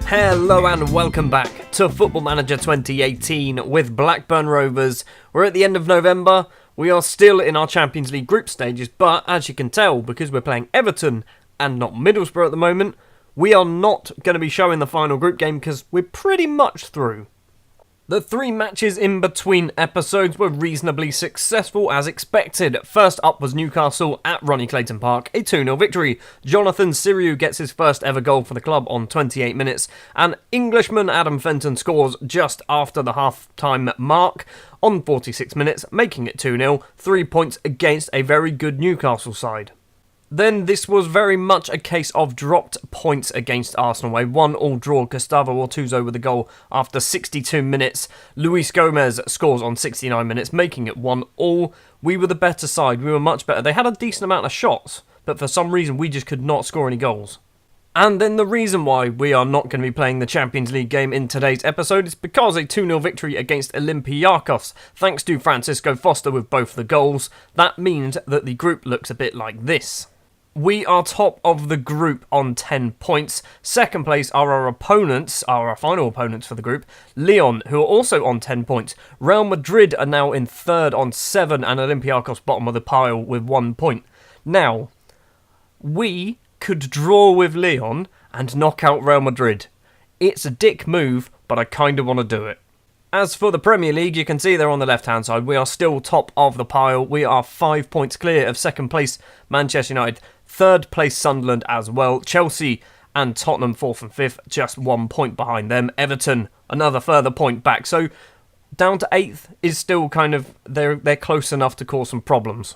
Hello and welcome back to Football Manager 2018 with Blackburn Rovers. We're at the end of November. We are still in our Champions League group stages, but as you can tell, because we're playing Everton and not Middlesbrough at the moment, we are not going to be showing the final group game because we're pretty much through. The 3 matches in between episodes were reasonably successful as expected. First up was Newcastle at Ronnie Clayton Park, a 2-0 victory. Jonathan Siriu gets his first ever goal for the club on 28 minutes, and Englishman Adam Fenton scores just after the half-time mark on 46 minutes, making it 2-0, 3 points against a very good Newcastle side. Then this was very much a case of dropped points against Arsenal. A 1-1 draw, Gustavo Ortuzo with a goal after 62 minutes. Luis Gomez scores on 69 minutes, making it 1-1. We were the better side, we were much better. They had a decent amount of shots, but for some reason we just could not score any goals. And then the reason why we are not going to be playing the Champions League game in today's episode is because a 2-0 victory against Olympiacos, thanks to Francisco Foster with both the goals. That means that the group looks a bit like this. We are top of the group on 10 points. Second place are our opponents, our final opponents for the group, Lyon, who are also on 10 points. Real Madrid are now in third on 7, and Olympiacos bottom of the pile with 1 point. Now, we could draw with Lyon and knock out Real Madrid. It's a dick move, but I kind of want to do it. As for the Premier League, you can see there on the left-hand side, we are still top of the pile. We are 5 points clear of second place Manchester United, third place Sunderland as well. Chelsea and Tottenham 4th and 5th, just 1 point behind them. Everton, another further point back. So down to 8th is still kind of, they're close enough to cause some problems.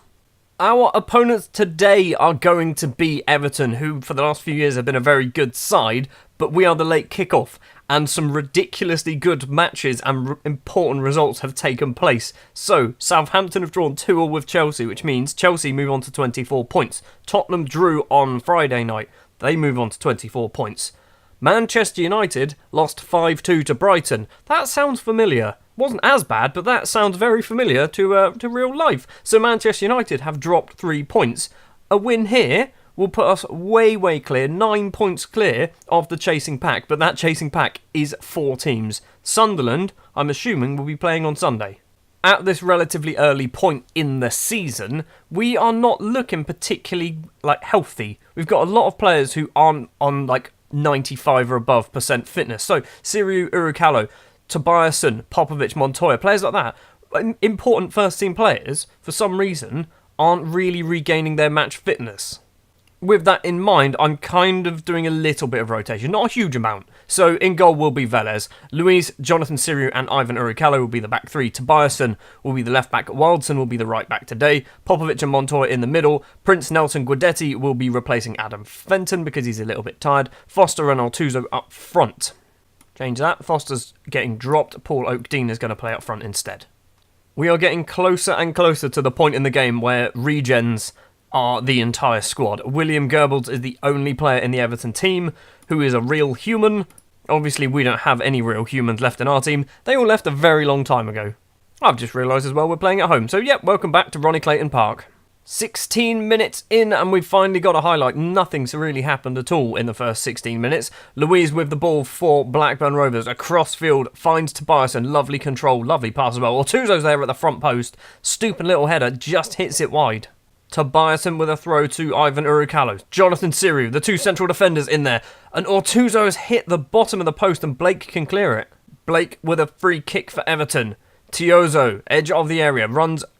Our opponents today are going to be Everton, who for the last few years have been a very good side, but we are the late kick-off, and some ridiculously good matches and important results have taken place. So, Southampton have drawn 2-2 with Chelsea, which means Chelsea move on to 24 points. Tottenham drew on Friday night. They move on to 24 points. Manchester United lost 5-2 to Brighton. That sounds familiar. Wasn't as bad, but that sounds very familiar to real life. So Manchester United have dropped 3 points. A win here will put us way clear, 9 points clear of the chasing pack, but that chasing pack is 4 teams. Sunderland, I'm assuming, will be playing on Sunday. At this relatively early point in the season, we are not looking particularly healthy. We've got a lot of players who aren't on 95 or above % fitness. So Siriu Urukalo, Tobiasen, Popovic, Montoya, players like that, important first team players, for some reason, aren't really regaining their match fitness. With that in mind, I'm kind of doing a little bit of rotation, not a huge amount. So in goal will be Velez, Luis, Jonathan Siriu and Ivan Urukalo will be the back 3, Tobiasen will be the left back, Wildson will be the right back today, Popovic and Montoya in the middle, Prince Nelson Guidetti will be replacing Adam Fenton because he's a little bit tired, Foster and Ortuzo up front. Change that, Foster's getting dropped, Paul Oakdean is going to play up front instead. We are getting closer and closer to the point in the game where regens are the entire squad. William Goebbels is the only player in the Everton team who is a real human. Obviously, we don't have any real humans left in our team. They all left a very long time ago. I've just realised as well we're playing at home. So, yep, welcome back to Ronnie Clayton Park. 16 minutes in and we've finally got a highlight. Nothing's really happened at all in the first 16 minutes. Louise with the ball for Blackburn Rovers. Across field, finds Tobiasen. Lovely control, lovely pass as well. Ortuzo's there at the front post. Stooping little header, just hits it wide. Tobiasen with a throw to Ivan Urukalo. Jonathan Siriu, the 2 central defenders in there. And Ortuzo has hit the bottom of the post and Blake can clear it. Blake with a free kick for Everton. Tiozo, edge of the area,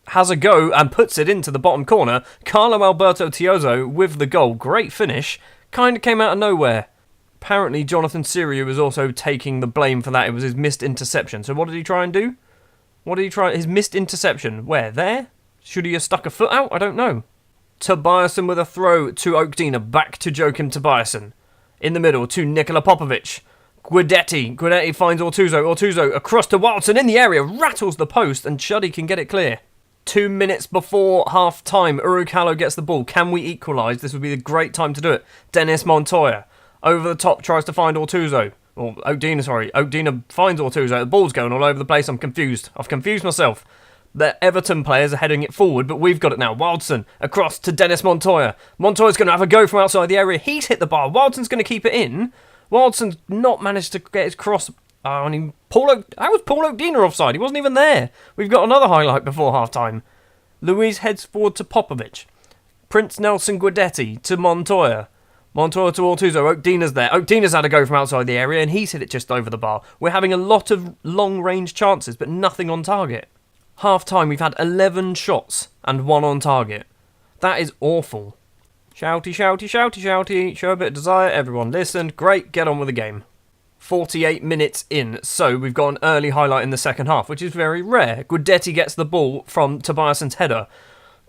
has a go and puts it into the bottom corner. Carlo Alberto Tiozo with the goal. Great finish. Kind of came out of nowhere. Apparently Jonathan Siriu was also taking the blame for that. It was his missed interception. So what did he try and do? His missed interception. Where? There? Should he have stuck a foot out? I don't know. Tobiasen with a throw to Oakdean. Back to Joachim Tobiasen. In the middle to Nikola Popovic. Guidetti finds Ortuzo across to Wildson in the area, rattles the post and Chuddy can get it clear. 2 minutes before half time, Urukalo gets the ball. Can we equalise? This would be the great time to do it. Dennis Montoya over the top tries to find Ortuzo. Or Oakdean finds Ortuzo. The ball's going all over the place. I'm confused. I've confused myself. The Everton players are heading it forward, but we've got it now. Wildson across to Dennis Montoya. Montoya's going to have a go from outside the area. He's hit the bar. Wildson's going to keep it in. Wildson's not managed to get his cross. How was Paul O'Dina offside? He wasn't even there. We've got another highlight before half-time. Luiz heads forward to Popovic. Prince Nelson Guidetti to Montoya. Montoya to Ortuzzo. O'Dina's there. O'Dina's had a go from outside the area and he's hit it just over the bar. We're having a lot of long-range chances, but nothing on target. Half-time, we've had 11 shots and 1 on target. That is awful. Shouty, shouty, shouty, shouty. Show a bit of desire. Everyone listened. Great. Get on with the game. 48 minutes in, so we've got an early highlight in the second half, which is very rare. Guidetti gets the ball from Tobiason's header.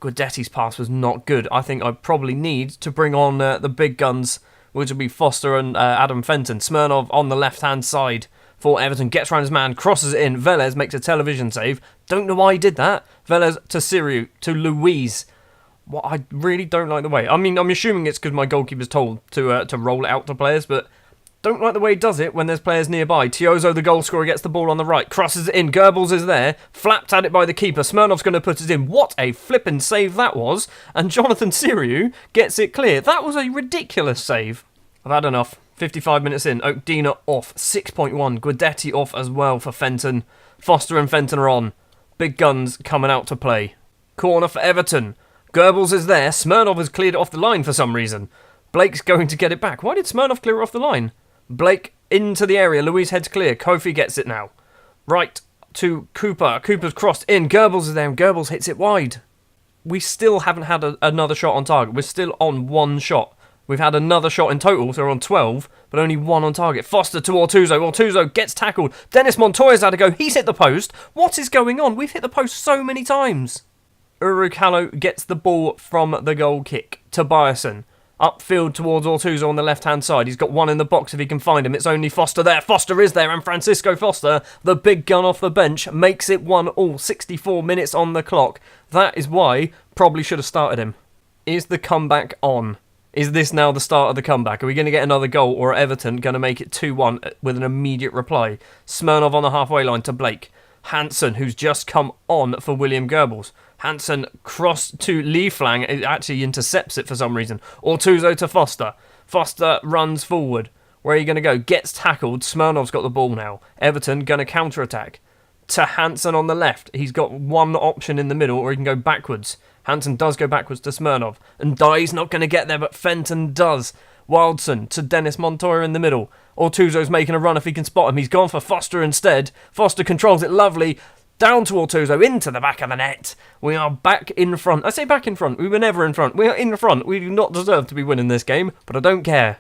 Guidetti's pass was not good. I think I probably need to bring on the big guns, which will be Foster and Adam Fenton. Smirnov on the left-hand side for Everton. Gets around his man, crosses it in. Velez makes a television save. Don't know why he did that. Velez to Siriu, to Luiz. What I really don't like the way. I mean, I'm assuming it's because my goalkeeper's told to roll it out to players, but don't like the way he does it when there's players nearby. Tiozo, the goal scorer, gets the ball on the right, crosses it in. Goebbels is there, flapped at it by the keeper. Smirnov's going to put it in. What a flippin' save that was. And Jonathan Siriu gets it clear. That was a ridiculous save. I've had enough. 55 minutes in. O'Dina off. 6.1. Guidetti off as well for Fenton. Foster and Fenton are on. Big guns coming out to play. Corner for Everton. Goebbels is there. Smirnov has cleared it off the line for some reason. Blake's going to get it back. Why did Smirnov clear it off the line? Blake into the area. Luiz heads clear. Kofi gets it now. Right to Cooper. Cooper's crossed in. Goebbels is there and Goebbels hits it wide. We still haven't had another shot on target. We're still on 1 shot. We've had another shot in total, so we're on 12, but only 1 on target. Foster to Ortuzzo. Ortuzzo gets tackled. Dennis Montoya's had a go. He's hit the post. What is going on? We've hit the post so many times. Urukalo gets the ball from the goal kick. Tobiason. Upfield towards Ortuzzo on the left-hand side. He's got one in the box if he can find him. It's only Foster there. Foster is there, and Francisco Foster, the big gun off the bench, makes it 1-1. 64 minutes on the clock. That is why probably should have started him. Is the comeback on? Is this now the start of the comeback? Are we going to get another goal, or are Everton going to make it 2-1 with an immediate reply? Smirnov on the halfway line to Blake. Hansen, who's just come on for William Goebbels. Hansen cross to Lee Flang. It actually intercepts it for some reason. Ortuzzo to Foster. Foster runs forward. Where are you going to go? Gets tackled. Smirnov's got the ball now. Everton going to counter-attack. To Hansen on the left. He's got one option in the middle, or he can go backwards. Hansen does go backwards to Smirnov. And Dye's not going to get there, but Fenton does. Wildson to Dennis Montoya in the middle. Ortuzzo's making a run if he can spot him. He's gone for Foster instead. Foster controls it lovely. Down to Ortuzzo, into the back of the net. We are back in front. I say back in front. We were never in front. We are in front. We do not deserve to be winning this game, but I don't care.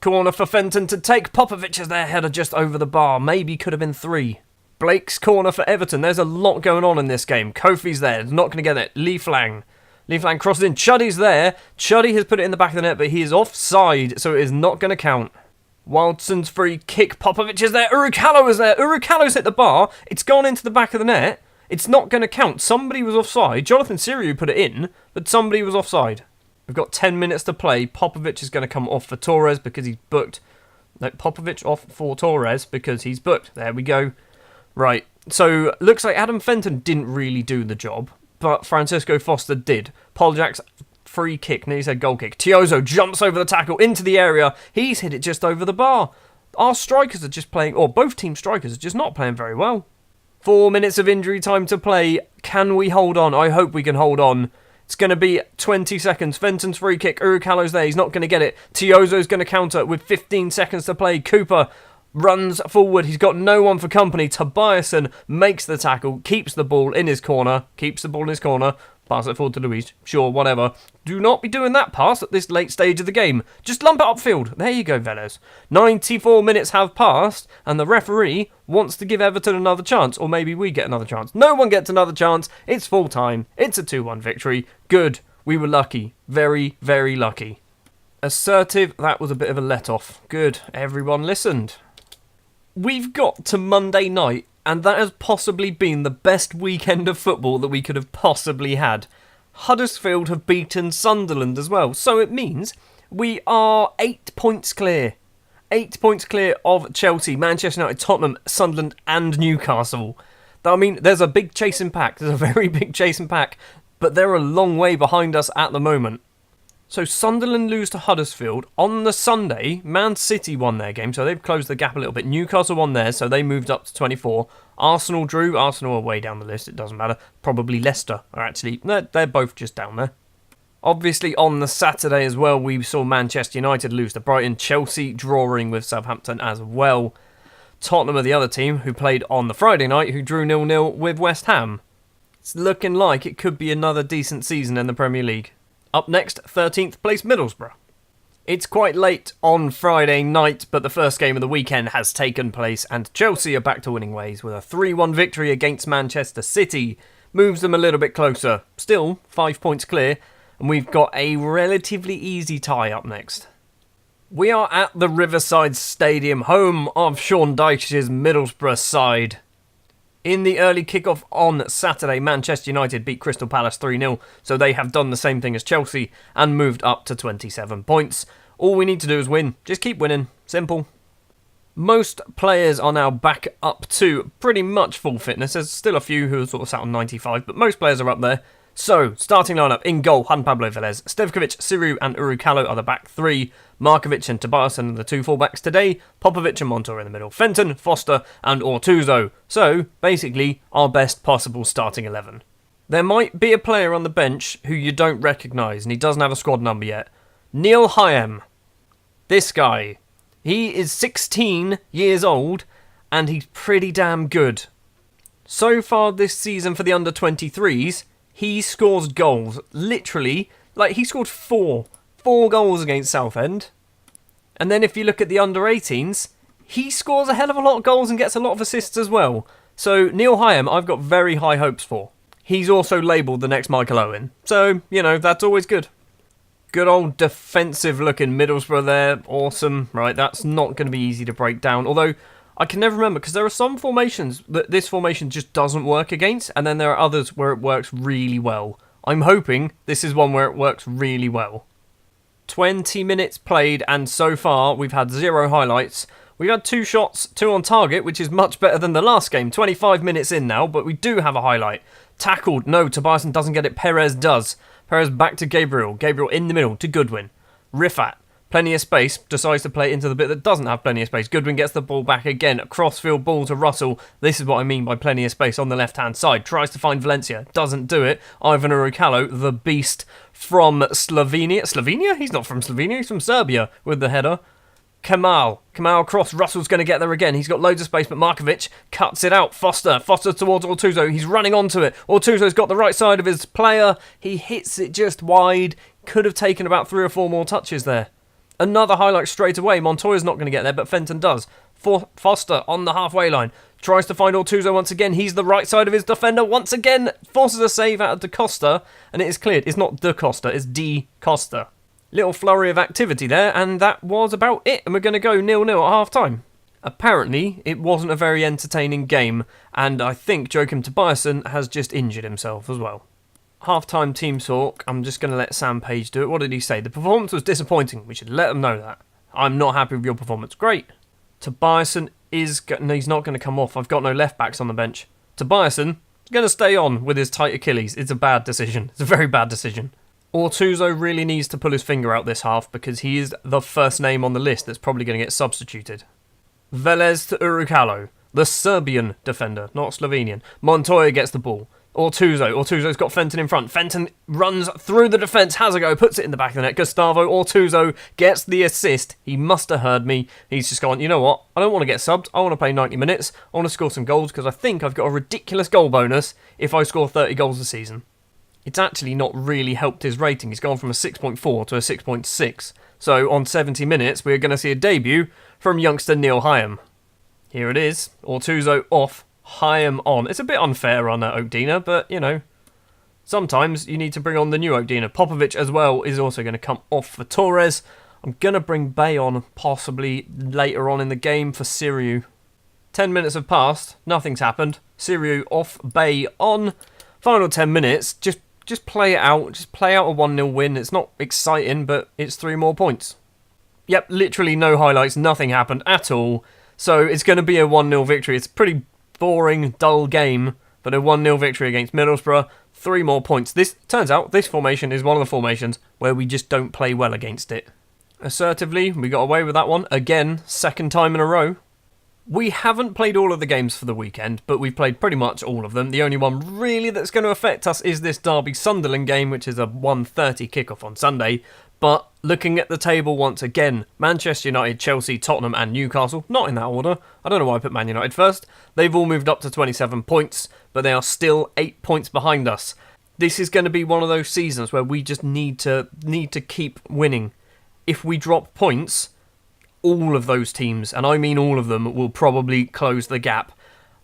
Corner for Fenton to take. Popovic as their header just over the bar. Maybe could have been 3. Blake's corner for Everton. There's a lot going on in this game. Kofi's there. Not going to get it. Lee Flang. Lee Flang crosses in. Chuddy's there. Chuddy has put it in the back of the net, but he is offside, so it is not going to count. Wildson's free kick. Popovic is there. Urukalo is there. Urukalo's hit the bar. It's gone into the back of the net. It's not going to count. Somebody was offside. Jonathan Siriu put it in, but somebody was offside. We've got 10 minutes to play. Popovic is going to come off for Torres because he's booked. No, Popovic off for Torres because he's booked. There we go. Right. So, looks like Adam Fenton didn't really do the job, but Francisco Foster did. Poljak's free kick, nearly said goal kick. Tiozo jumps over the tackle into the area. He's hit it just over the bar. Our strikers are just playing, or both team strikers are just not playing very well. 4 minutes of injury time to play. Can we hold on? I hope we can hold on. It's going to be 20 seconds. Fenton's free kick. Urukalo's there. He's not going to get it. Tiozo's going to counter with 15 seconds to play. Cooper runs forward. He's got no one for company. Tobiason makes the tackle, keeps the ball in his corner. Pass it forward to Luiz. Sure, whatever. Do not be doing that pass at this late stage of the game. Just lump it upfield. There you go, Velez. 94 minutes have passed, and the referee wants to give Everton another chance, or maybe we get another chance. No one gets another chance. It's full time. It's a 2-1 victory. Good. We were lucky. Very, very lucky. Assertive. That was a bit of a let-off. Good. Everyone listened. We've got to Monday night, and that has possibly been the best weekend of football that we could have possibly had. Huddersfield have beaten Sunderland as well, so it means we are 8 points clear. 8 points clear of Chelsea, Manchester United, Tottenham, Sunderland and Newcastle. I mean, there's a big chasing pack. There's a very big chasing pack, but they're a long way behind us at the moment. So Sunderland lose to Huddersfield. On the Sunday, Man City won their game, so they've closed the gap a little bit. Newcastle won theirs, so they moved up to 24. Arsenal drew. Arsenal are way down the list, it doesn't matter. Probably Leicester are actually... They're both just down there. Obviously, on the Saturday as well, we saw Manchester United lose to Brighton. Chelsea drawing with Southampton as well. Tottenham are the other team who played on the Friday night, who drew 0-0 with West Ham. It's looking like it could be another decent season in the Premier League. Up next, 13th place Middlesbrough. It's quite late on Friday night, but the first game of the weekend has taken place, and Chelsea are back to winning ways with a 3-1 victory against Manchester City. Moves them a little bit closer. Still, 5 points clear. And we've got a relatively easy tie up next. We are at the Riverside Stadium, home of Sean Dyche's Middlesbrough side. In the early kickoff on Saturday, Manchester United beat Crystal Palace 3-0, so they have done the same thing as Chelsea and moved up to 27 points. All we need to do is win. Just keep winning. Simple. Most players are now back up to pretty much full fitness. There's still a few who are sort of sat on 95, but most players are up there. So, starting lineup, in goal, Juan Pablo Velez, Stevkovic, Siru and Urukalo are the back three, Markovic and Tobias are the two fullbacks today, Popovic and Montoya in the middle, Fenton, Foster and Ortuzzo. So, basically, our best possible starting 11. There might be a player on the bench who you don't recognise, and he doesn't have a squad number yet. Neil Hyam. This guy. He is 16 years old, and he's pretty damn good. So far this season for the under-23s, he scores goals. Literally, he scored four goals against Southend. And then if you look at the under-18s, he scores a hell of a lot of goals and gets a lot of assists as well. So Neil Hyam, I've got very high hopes for. He's also labelled the next Michael Owen. So, that's always good. Good old defensive-looking Middlesbrough there. Awesome. Right, that's not going to be easy to break down. Although, I can never remember, because there are some formations that this formation just doesn't work against, and then there are others where it works really well. I'm hoping this is one where it works really well. 20 minutes played, and so far we've had 0 highlights. We've had 2 shots, 2 on target, which is much better than the last game. 25 minutes in now, but we do have a highlight. Tackled. No, Tobias doesn't get it. Perez does. Perez back to Gabriel. Gabriel in the middle to Goodwin. Rifat. Plenty of space, decides to play into the bit that doesn't have plenty of space. Goodwin gets the ball back again. Crossfield ball to Russell. This is what I mean by plenty of space on the left-hand side. Tries to find Valencia. Doesn't do it. Ivan Urukalo, the beast from Slovenia. Slovenia? He's not from Slovenia. He's from Serbia with the header. Kamal across. Russell's going to get there again. He's got loads of space, but Markovic cuts it out. Foster towards Ortuzzo. He's running onto it. Ortuzzo's got the right side of his player. He hits it just wide. Could have taken about 3 or 4 more touches there. Another highlight straight away. Montoya's not going to get there, but Fenton does. Foster on the halfway line. Tries to find Ortuzzo once again. He's the right side of his defender once again. Forces a save out of Da Costa, and it is cleared. It's not Da Costa, it's D Costa. Little flurry of activity there, and that was about it. And we're going to go 0-0 at half-time. Apparently, it wasn't a very entertaining game, and I think Joachim Tobiasen has just injured himself as well. Half-time team talk. I'm just going to let Sam Page do it. What did he say? The performance was disappointing. We should let them know that. I'm not happy with your performance. Great. Tobiasen he's not going to come off. I've got no left-backs on the bench. Tobiasen is going to stay on with his tight Achilles. It's a bad decision. It's a very bad decision. Ortuzzo really needs to pull his finger out this half because he is the first name on the list that's probably going to get substituted. Velez to Urukalo, the Serbian defender, not Slovenian. Montoya gets the ball. Ortuzzo's got Fenton in front. Fenton runs through the defence, has a go, puts it in the back of the net. Gustavo Ortuzzo gets the assist. He must have heard me. He's just gone, you know what? I don't want to get subbed. I want to play 90 minutes. I want to score some goals because I think I've got a ridiculous goal bonus if I score 30 goals a season. It's actually not really helped his rating. He's gone from a 6.4 to a 6.6. So on 70 minutes, we're going to see a debut from youngster Neil Hyam. Here it is. Ortuzzo off. Hyam on. It's a bit unfair on Okdina, but, sometimes you need to bring on the new Okdina. Popovic as well is also going to come off for Torres. I'm going to bring Bay on possibly later on in the game for Siriu. 10 minutes have passed. Nothing's happened. Siriu off, Bay on. Final 10 minutes. Just play it out. Just play out a 1-0 win. It's not exciting, but it's 3 more points. Yep, literally no highlights. Nothing happened at all. So it's going to be a 1-0 victory. It's pretty boring, dull game, but a 1-0 victory against Middlesbrough, 3 more points. This turns out this formation is one of the formations where we just don't play well against it. Assertively, we got away with that one again, second time in a row. We haven't played all of the games for the weekend, but we've played pretty much all of them. The only one really that's going to affect us is this Derby-Sunderland game, which is a 1:30 kickoff on Sunday. But looking at the table once again, Manchester United, Chelsea, Tottenham and Newcastle, not in that order. I don't know why I put Man United first. They've all moved up to 27 points, but they are still 8 points behind us. This is going to be one of those seasons where we just need to keep winning. If we drop points, all of those teams, and I mean all of them, will probably close the gap.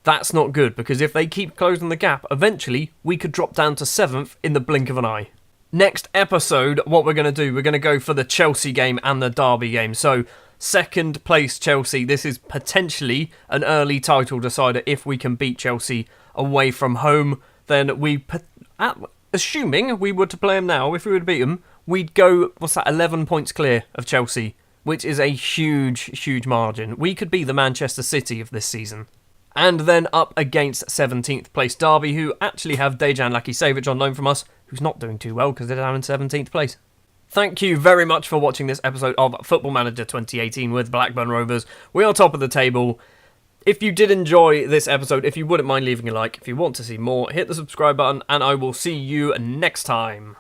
That's not good, because if they keep closing the gap, eventually we could drop down to 7th in the blink of an eye. Next episode, what we're going to do, we're going to go for the Chelsea game and the Derby game. So, second place Chelsea. This is potentially an early title decider. If we can beat Chelsea away from home, then assuming we were to play them now, if we were to beat them, we'd go, 11 points clear of Chelsea, which is a huge, huge margin. We could be the Manchester City of this season. And then up against 17th place Derby, who actually have Dejan Lakicevic on loan from us, who's not doing too well because they're down in 17th place. Thank you very much for watching this episode of Football Manager 2018 with Blackburn Rovers. We are top of the table. If you did enjoy this episode, if you wouldn't mind leaving a like, if you want to see more, hit the subscribe button, and I will see you next time.